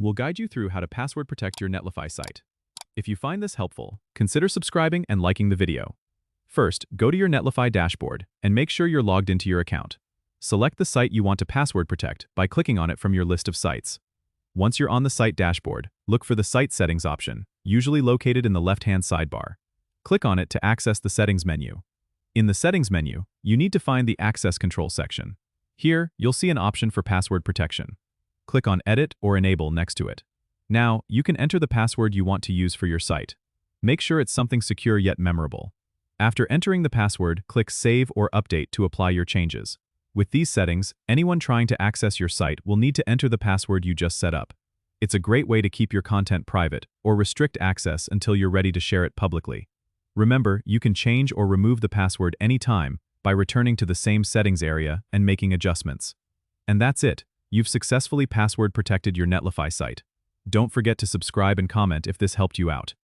We'll guide you through how to password protect your Netlify site. If you find this helpful, consider subscribing and liking the video. First, go to your Netlify dashboard and make sure you're logged into your account. Select the site you want to password protect by clicking on it from your list of sites. Once you're on the site dashboard, look for the Site Settings option, usually located in the left-hand sidebar. Click on it to access the Settings menu. In the Settings menu, you need to find the Access Control section. Here, you'll see an option for password protection. Click on Edit or Enable next to it. Now, you can enter the password you want to use for your site. Make sure it's something secure yet memorable. After entering the password, click Save or Update to apply your changes. With these settings, anyone trying to access your site will need to enter the password you just set up. It's a great way to keep your content private or restrict access until you're ready to share it publicly. Remember, you can change or remove the password anytime by returning to the same settings area and making adjustments. And that's it. You've successfully password protected your Netlify site. Don't forget to subscribe and comment if this helped you out.